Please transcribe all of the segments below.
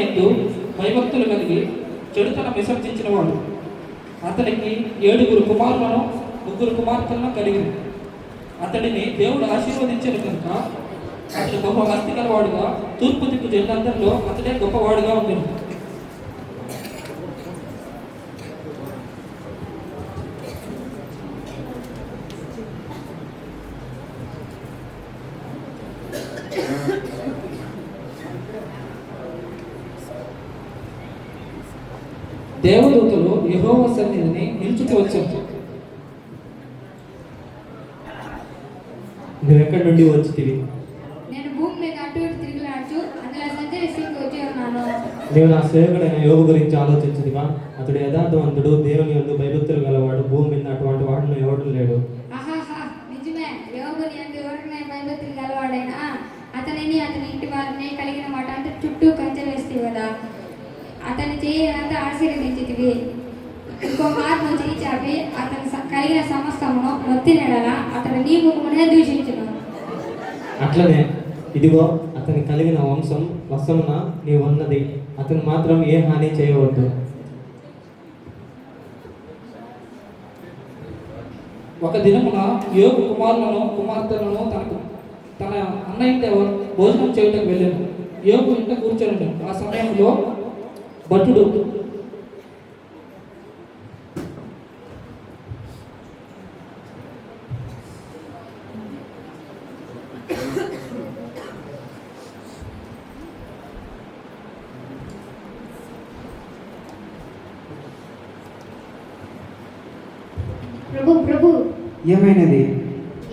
ఎందు భయభక్తులు కలిగి చెడుతనం విసర్జించిన వాడు. అతనికి 7 కుమారులను 3 కుమార్తెలను కలిగింది. అతడిని దేవుడు ఆశీర్వదించిన కనుక అతడు గొప్ప ఆస్తి గలవాడుగా తూర్పు దిక్కు జనులందరిలో అతడే గొప్పవాడుగా ఉండేది. దేవదూతలు యెహోవా సన్నిధిని నిలుచుకు వచ్చారు. నువ్వు ఎక్కడి నుండి వచ్చితివి? నేను భూమి మీద అటు ఇటు తిరిగిలాడుచు అందులో సంచరిస్తూ వచ్చి ఉన్నాను. నీవు నా సేవకుడైన యోబు గురించి ఆలోచించదివా? అతడు యథార్థవంతుడు, దేవుని యందు భయభక్తులు గలవాడు, భూమి మీద అటువంటి వాడును ఎవడు లేడు. ఆహాహా, నిజమే. యోబుని యందు ఎవరికైనా భయభక్తులు గలవాడైనా అతనిని అతని ఇంటి వారిని కలిగిన వాటంతా చుట్టూ కంచె వేస్తే కదా. అతని చేయంతా ఆశీర్వదించితివి. ఇంకో మార్పు చేయి చాపి అతని కలిగిన సమస్తమును మొత్తినెడల అతను నీ ముఖమునే దూషించును. అట్లనే ఇదిగో అతని కలిగిన వంశం వశమున నీ ఉన్నది, అతను మాత్రం ఏ హాని చేయవద్దు. ఒక దినమున యోబు కుమారులను కుమార్తెలను తన అన్న ఇంట భోజనం చేయటకు వెళ్ళాను. యోబు ఇంట కూర్చొని ఆ సమయంలో భటుడు ప్రభు ఏమైనది?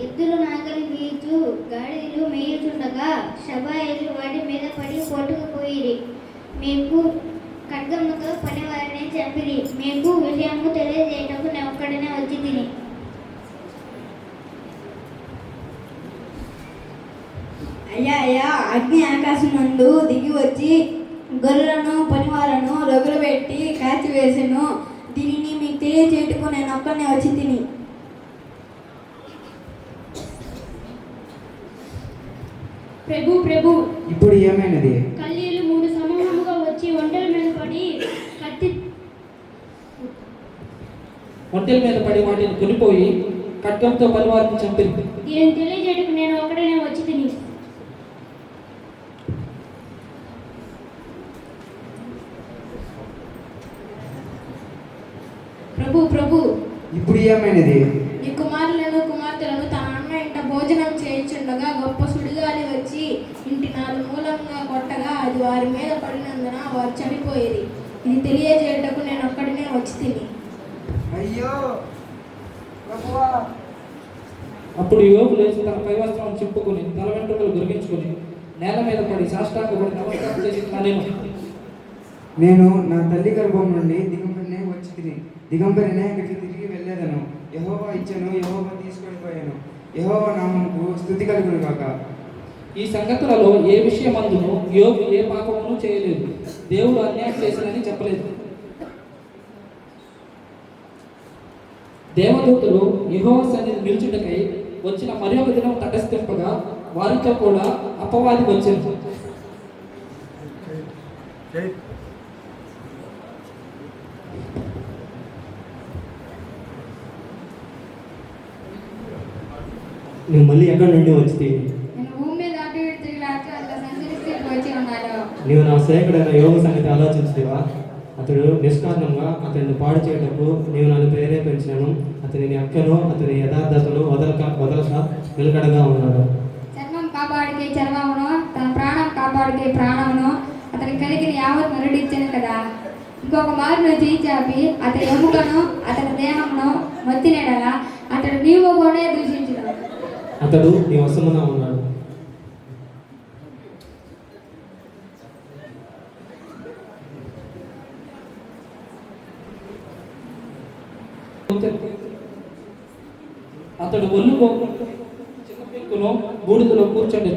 ఎద్దులు నాగలి వేయచు గాడిదలు మేయుచుండగా షబాయిలు వాటి మీద పడి కొట్టుకుపోయిరి. మీకు ఖడ్గముతో పనివారిని చంపిరి. మీకు విషయము తెలియజేయటకు నేను ఒక్కడనే వచ్చి తిని. అయ్యా అగ్ని ఆకాశం నందు దిగి వచ్చి గొర్రెలను పనివారను రగులు పెట్టి కాల్చివేసెను. దీనిని మీకు తెలియచేయటకు నేను ఒక్కనే వచ్చి తిని. ప్రభు ఇప్పుడు ఏమైనది? కల్లీలు 3 సమూహముగా వచ్చి ఒంటెల మీద పడి వాటిని కొనిపోయి ఖడ్గంతో పనివారిని చంపింది. దీనిని తెలియజేయటకు నేను ఒకడనే వచ్చి తిని. ప్రభు ఇప్పుడు ఏమైనది? ఈ కుమారులను కుమార్తెలను తన అన్న ఇంట భోజనం చేయించుండగా గొప్ప సుడిగాలి వచ్చి ఇంటి 4 మూలంగా కొట్టగా అది వారి మీద పడినందున వారు చనిపోయేది. ఇది తెలియజేయటకు నేను ఒక్కడినే వచ్చి తిని. అయ్యో అప్పుడు యోబు లేచి తన పైవస్త్రం చింపుకొని తల వెంట్రుకలు గురిగించుకొని నేల మీద పడి సాష్టాంగపడి నమస్కారం చేసి నేను నా తల్లి గర్భం నుండి దిగంబరినే వచ్చి తిని దిగంబరినే ఇక్కడికి తిరిగి వెళ్ళేదను. యెహోవా ఇచ్చెను, యెహోవా తీసుకొని పోయాను. యెహోవా నామముకు స్తుతి కలుగును గాక. ఈ సంగతులలో ఏ విషయమందును యోబు ఏ పాపమును చేయలేదు, దేవుడు అన్యాయం చేసినని చెప్పలేదు. దేవదూతలు యెహోవా సన్నిధి నిలుచుటకై వచ్చిన మరి ఒక దినం తటస్థింపగా వారితో కూడా అపవాది వచ్చారు. నువ్వు మళ్ళీ ఎక్కడి నుండి వచ్చితివి? నేను భూమి మీద అటు ఇటు తిరిగిలాడుచు అందులో సంచరిస్తూ వచ్చి ఉన్నాను. నీవు నా సేవకుడైన యోబు సంగతి ఆలోచించుదివా? అతడు నిష్కారణంగా అతన్ని పాడు చేయటకు నీవు నన్ను ప్రేరేపించినను. అతని అక్కను అతని యథార్థతను వదలక నిలకడగా ఉన్నాడు. చర్మం కాపాడికే చర్మమును, తన ప్రాణం కాపాడికే ప్రాణమును అతనికి కలిగిన యావత్ మరుడిచ్చాను కదా. ఇంకొక మారును చేయి చాపి అతని ఎముకను అతని దేహమును మొత్తినెడల అతడు నీవు కూడా దూషించును. అతడు నీ వశమున ఉన్నాడు. అతడు ఒళ్ళు చిన్న పెంకును బూడిదలో కూర్చొని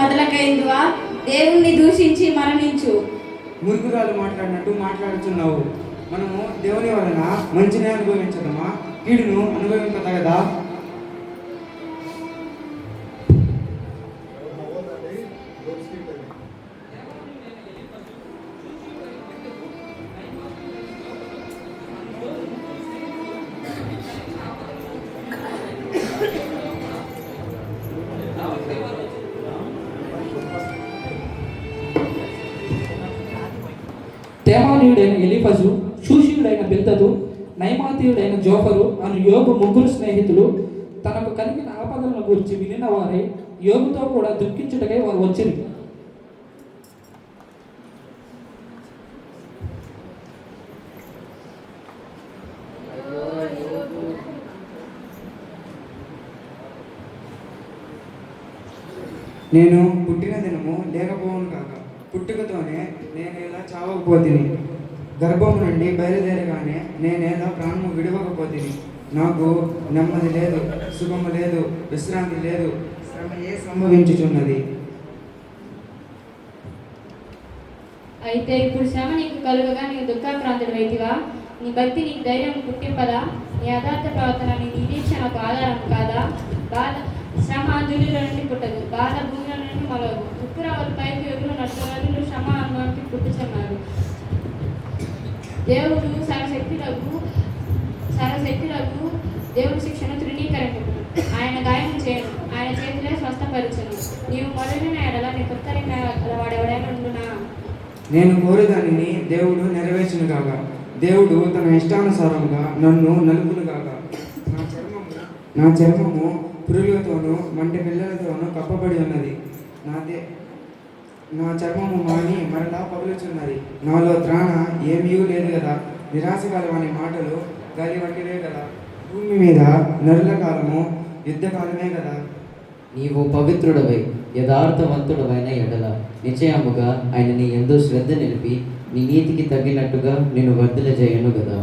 మొదలకైందివా? దేవుణ్ణి దూషించి మరణించు. మురుగురాలు మాట్లాడినట్టు మాట్లాడుతున్నావు. మనము దేవుని వలన మంచిని అనుభవించదమా, కీడును అనుభవించదగదా? తేమానీయుడైన ఎలీఫజు, షూషీయుడైన బిల్దదు, నయమాతీయుడైన జోఫరు అను యోబు ముగ్గురు స్నేహితులు తనకు కలిగిన ఆపదలను గురించి వినిన వారే యోబుతో కూడా దుఃఖించుటకై వారు వచ్చింది. నేను పుట్టిన దినము లేకపోవును కాక, పుట్టుకతోనే నేనేలా చావకపోతిని, గర్భం నుండి బయలుదేరగానే నేనేలా ప్రాణము విడవకపోతిని. నాకు నెమ్మది లేదు, సుఖము లేదు, విశ్రాంతి లేదు, శ్రమయే సంభవించుచున్నది. అయితే ఇప్పుడు శ్రమ నీకు కలుగగా నీవు దుఃఖాక్రాంతుడు వైతివా? నీ భక్తి నీకు ధైర్యం పుట్టింపదా? నీ యథార్థ ప్రవర్తన నీ నిరీక్షణకు ఆధారం కాదా? బాధ శ్రమ ధూళిలో నుండి పుట్టదు, బాధ భూమిలో నుండి మొలవదు. ఉప్పురావులు పైకి ఎగురున్నట్టు నదులు శ్రమ అనుభవానికి పుట్టుచున్నారు. దేవుడు సర్వశక్తులకు దేవుడి శిక్షను తృణీకరించను, ఆయన గాయం చేయను, ఆయన చేతిలో స్వస్థపరచును. నీవు మొదలైన ఎడల నీ ఉత్తరంగా వాడెవడైనా ఉండునా? నేను కోరేదానిని దేవుడు నెరవేర్చును కాక, దేవుడు తన ఇష్టానుసారంగా నన్ను నలుపును కాక. నా చర్మము పురుగులతోనూ మంటి పిల్లలతోనూ కప్పబడి ఉన్నది. నా చర్మము మాని మరలా పగులుచున్నది. నాలో త్రాణ ఏమీ లేదు కదా. నిరాశ కాలమనే మాటలు గాలి వంటివే కదా. భూమి మీద నరుల కాలము యుద్ధకాలమే కదా. నీవు పవిత్రుడవై యథార్థవంతుడవైన ఎడల నిశ్చయముగా ఆయన నీ యందు శ్రద్ధ నిలిపి నీ నీతికి తగినట్టుగా నేను వర్ధల చేయను కదా.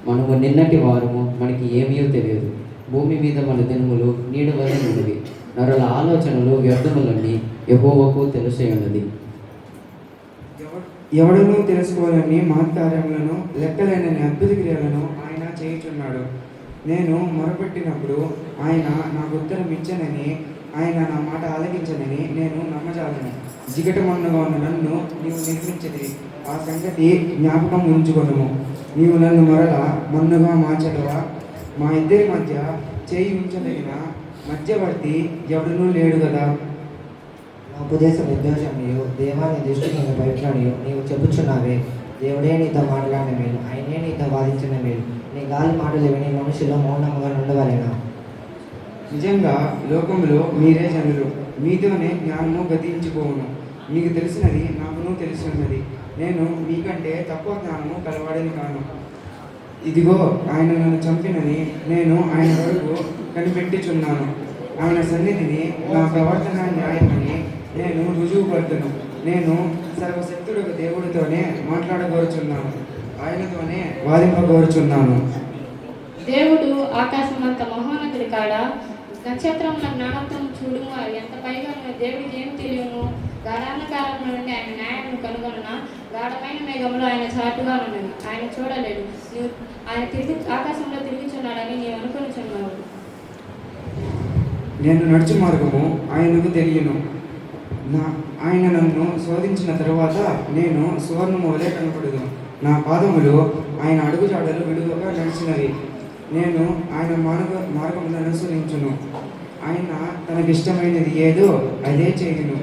మనము నిన్నటి వారము, మనకి ఏమీ తెలియదు. భూమి మీద మన దినములు నీడ వలె ఉన్నవి. నరుల ఆలోచనలు వ్యర్థములన్నీ యెహోవాకు తెలిసే ఉన్నది. ఎవడనూ తెలుసుకోవాలని మహత్కార్యములను లెక్కలేనని అద్భుత క్రియలను ఆయన చేయుచున్నాడు. నేను మొరపెట్టినప్పుడు ఆయన నాకు ఉత్తరం ఇచ్చనని, ఆయన నా మాట ఆలకించనని నేను నమ్మజాలను. జిగటమన్నుగా ఉన్న నన్ను నీవు నిర్మించది, ఆ సంగతి జ్ఞాపకం ఉంచుకొనుము. నీవు నన్ను మరలా మన్నుగా మార్చగలవా? మా ఇద్దరి మధ్య చేయి ఉంచదగిన మధ్యవర్తి ఎవడనూ లేడు కదా. నా ఉపదేశ నిర్దోషముయు దేవాన్ని దృష్టికి నేను పవిత్రునియు నీవు చెప్పుచున్నావే. దేవుడే నీతో మాట్లాడిన మేలు, ఆయనే నీతో వాదించిన మేలు. నీ గాలి మాటలు విని మనుషులు మౌనముగా ఉండవలేనా? నిజంగా లోకములో మీరే జనులు, మీతోనే జ్ఞానము గతించిపోవును. మీకు తెలిసినది నాకును తెలిసినది. నేను మీకంటే తక్కువ జ్ఞానము కలవాడని కాను. ఇదిగో ఆయన నన్ను చంపినని నేను ఆయన వరకు కనిపెట్టుచున్నాను. ఆయన సన్నిధిని నా ప్రవర్తన న్యాయమని నేను రుజువు పడుతును. నేను సర్వశక్తుడు దేవుడితోనే మాట్లాడగోరుచున్నాను, ఆయనతోనే వాదింపగోరుచున్నాను. దేవుడు ఆకాశమంత మహోన్నతుడి కాడ, నక్షత్రముల జ్ఞానత్వం చూడుము. ఎంత పైగా దేవుడికి ఏం తెలియను? గాఢాంధకారంలో నుండి ఆయన న్యాయాన్ని కనుగొన, గాఢమైన మేఘంలో ఆయన చాటుగా ఉన్నది. ఆయన చూడలేడు. నీవు ఆయన ఆకాశంలో తిరుగుచున్నాడని నీవు అనుకొనిచున్నావు. నేను నడుచు మార్గము ఆయనకు తెలియను. ఆయన నన్ను శోధించిన తరువాత నేను సువర్ణము వలె కనపడదు. నా పాదములు ఆయన అడుగుజాడలు విడుదల నడిచినవి. నేను ఆయన మార్గములను అనుసరించును. ఆయన తనకిష్టమైనది ఏదో అదే చేయును.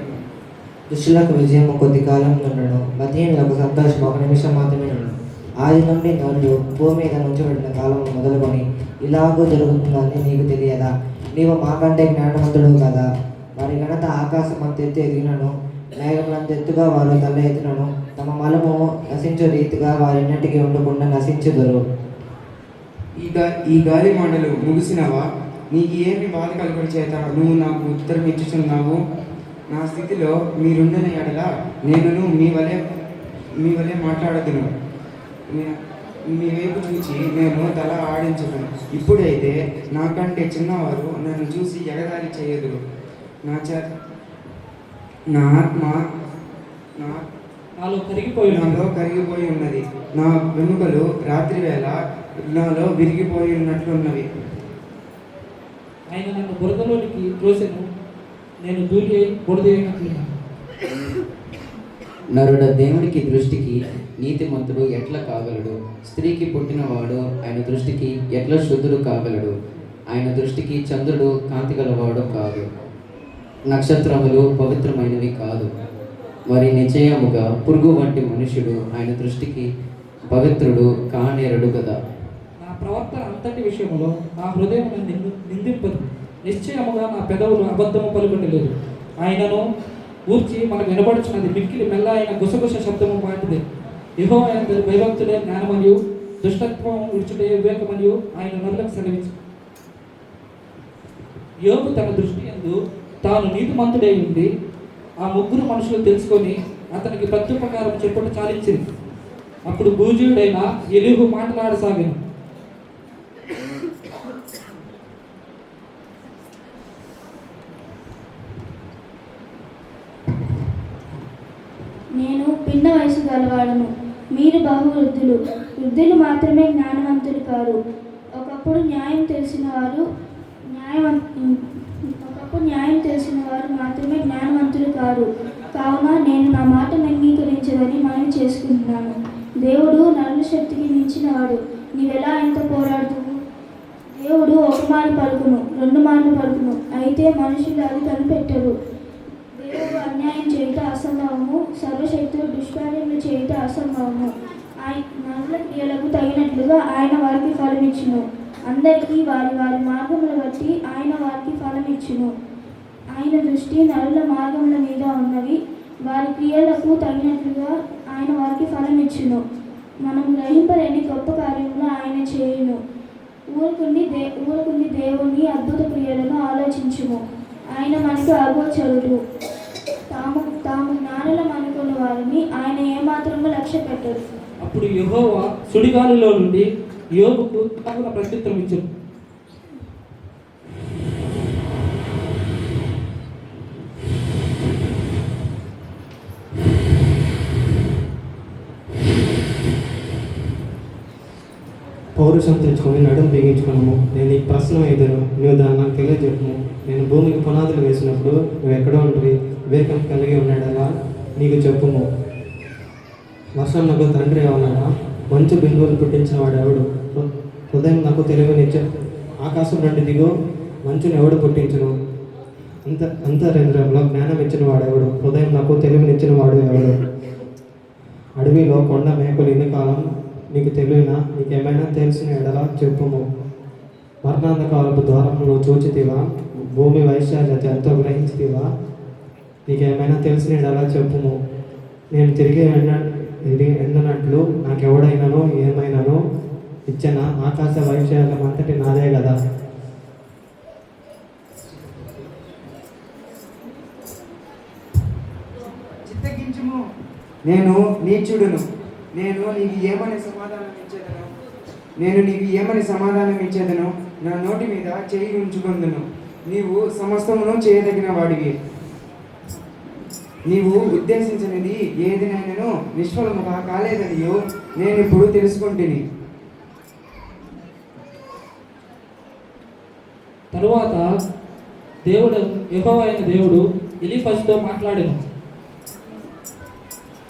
దుష్టులకు విజయము కొద్ది కాలం నుండను, బతిహీనులకు సంతోషం ఒక నిమిషం మాత్రమే నుండు. ఆది నుండి నరుడు భూమి మీద నుంచబడిన కాలం మొదలుకొని ఇలాగూ జరుగుతుందని నీకు తెలియదా? నీవు మాకంటే జ్ఞానవంతుడు కదా. వారి ఘనత ఆకాశం అంత ఎత్తు ఎదిగినను, మేఘములంత ఎత్తుగా వారు తల ఎత్తినను, తమ మలము నశించు రీతిగా వారిన్నిటికీ ఉండకుండా నశించుదురు. ఈ గాలి మాటలు ముగిసినవా? నీకు ఏమి బాధ కలుగుడు చేత నువ్వు నాకు ఉత్తరం ఇచ్చుచున్నావు? నా స్థితిలో మీరుండిన ఎడల నేను మీ వలె మాట్లాడదును. మీ వైపు చూచి నేను తల ఆడించను. ఇప్పుడైతే నాకంటే చిన్నవారు నన్ను చూసి ఎగతాళి చేయదురు. నా ఆత్మ నా నాలో కరిగిపోయి ఉన్నది. నాలో కరిగిపోయి ఉన్నది. నా వెనుకలు రాత్రి వేళ నాలో విరిగిపోయి ఉన్నట్లున్నవి. ఆయన నన్ను బురదలోనికి త్రోసెను, నేను ధూళి అయి బురద అయినట్లున్నాను. నరుడ దేవునికి దృష్టికి నీతిమంతుడు ఎట్లా కాగలడు? స్త్రీకి పుట్టినవాడు ఆయన దృష్టికి ఎట్లా శుద్ధుడు కాగలడు? ఆయన దృష్టికి చంద్రుడు కాంతి గలవాడు కాదు, నక్షత్రములు పవిత్రమైనవి కాదు. మరి నిశ్చయముగా పురుగు వంటి మనుష్యుడు ఆయన దృష్టికి పవిత్రుడు కానేరడు కదా. నా ప్రవర్తన అంతటి విషయంలో నా హృదయం నన్ను నిందింపదు. నిశ్చయముగా నా పెదవులు అబద్ధము పలుకటలేదు. ఆయనను ఊర్చి మనకు వినబడుచున్నది మిక్కిలి మెల్ల అయిన గుసగుస శబ్దము వాటిదే. యెహోవా యందు భయభక్తులే జ్ఞానమనియు, దుష్టత్వం విడిచుటే వివేకమనియు ఆయన నరులకు సెలవించు. యోబు తన దృష్టి యందు తాను నీతిమంతుడై ఉండి ఆ ముగ్గురు మనుషులు తెలుసుకొని అతనికి ప్రత్యుపకారం చెప్పుట చాలించింది. అప్పుడు భూజీయుడైన ఎలీహు మాట్లాడసాగాను. నేను భిన్న వయసు గలవాడను, మీరు బహువృద్ధులు. వృద్ధులు మాత్రమే జ్ఞానవంతులు కారు. ఒకప్పుడు న్యాయం తెలిసిన వారు మాత్రమే జ్ఞానవంతులు కారు. కావున నేను నా మాటను అంగీకరించదని మనవి చేసుకుంటున్నాను. దేవుడు నరుల శక్తికి మించినవాడు. నీవెలా ఎంత పోరాడుతువు? దేవుడు ఒక మారు పలుకును, 2 మార్లు పలుకును, అయితే మనుషులు అది కనిపెట్టరు. దేవుడు అన్యాయం చేయుట అసంభవము, సర్వశక్తుడు దుష్కార్యములు చేయుట అసంభవము. ఆయన నరుల క్రియలకు తగినట్లుగా ఆయన వారికి ఫలమిచ్చును. అందరికీ వారి వారి మార్గముల బట్టి ఆయన వారికి ఫలమిచ్చును. ఆయన దృష్టి నరుల మార్గముల మీద ఉన్నవి, వారి క్రియలకు తగినట్లుగా ఆయన వారికి ఫలమిచ్చును. మనం గ్రహింపలేని గొప్ప కార్యములు ఆయన చేయును. ఊరుకుండి దేవుని అద్భుత క్రియలను ఆలోచించుము. ఆయన మనకు అగోచరుడు. తాము జ్ఞానులం అనుకున్న వారిని ఆయన ఏమాత్రము లక్ష్య పెట్టడు. అప్పుడు యెహోవా సుడిగాలిలో నుండి యోబుకు తగిన ప్రత్యుత్తరం ఇచ్చాడు. పౌరుషం తెచ్చుకొని నడుము బిగించుకున్నాము. నేను ఈ ప్రశ్న ఎదురు, నువ్వు దాన్ని నాకు తెలియజెప్పుము. నేను భూమికి పునాదులు వేసినప్పుడు నువ్వు ఎక్కడో ఉంటువి, వివేకం కలిగి ఉన్నాడలా నీకు చెప్పుము. వర్షం నాకు తండ్రి ఏమన్నాడా? మంచు బిందువులు పుట్టించిన వాడు ఎవడు? హృదయం నాకు తెలివినిచ్చే ఆకాశం నుండి దిగు మంచును ఎవడు పుట్టించును? అంతరేంద్రంలో జ్ఞానం ఇచ్చిన వాడు ఎవడు? హృదయం నాకు తెలివినిచ్చిన వాడు ఎవడు? అడవిలో కొండ మేకలు ఎన్ని కాలం నీకు తెలియనా? నీకేమైనా తెలిసిన ఎడలా చెప్పుము. మరణాంధకాలపు ద్వారంలో చూచితివా? భూమి వైశాల్యత ఎంతో గ్రహించితివా? నీకేమైనా తెలిసిన ఎడలా చెప్పుము. నేను తిరిగి ఎండనట్లు నాకెవడైనానో ఏమైనానో ఇచ్చిన ఆకాశ వైశాల్యం అంతటి నాదే కదా. చిత్తగించుము, నేను నీచుడును. నేను నీకు ఏమని సమాధానం ఇచ్చేదను? నా నోటి మీద చేయి ఉంచుకుందును. నీవు సమస్తమును చేయదగిన వాడివి. నీవు ఉద్దేశించినది ఏదినైనాను నిష్ఫలముగా కాలేదనియో నేను ఇప్పుడు తెలుసుకుంటుని. తరువాత యెహోవా అయిన దేవుడు ఎలీఫజుతో మాట్లాడాను.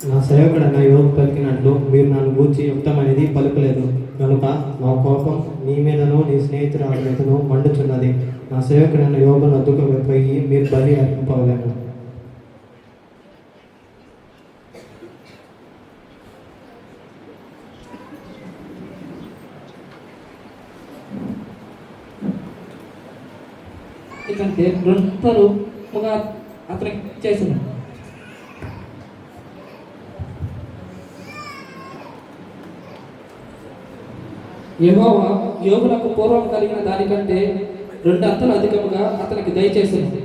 నా సేవకుడైన యోబు పలికినట్లు మీరు నన్ను గూర్చి యుక్తమైనది పలుకలేదు కనుక నా కోపం నీ మీదను నీ స్నేహితురాల మీదను మండుచున్నది. నా సేవకుడైన యోబు నద్దుకు పోయి మీరు బలి అర్పింపలేము. ఎందుకంటే 2 తరముగా అతనికి చేసింది. యెహోవా యోబునకు పూర్వం కలిగిన దానికంటే 2 అంతలు అధికముగా అతనికి దయచేసింది.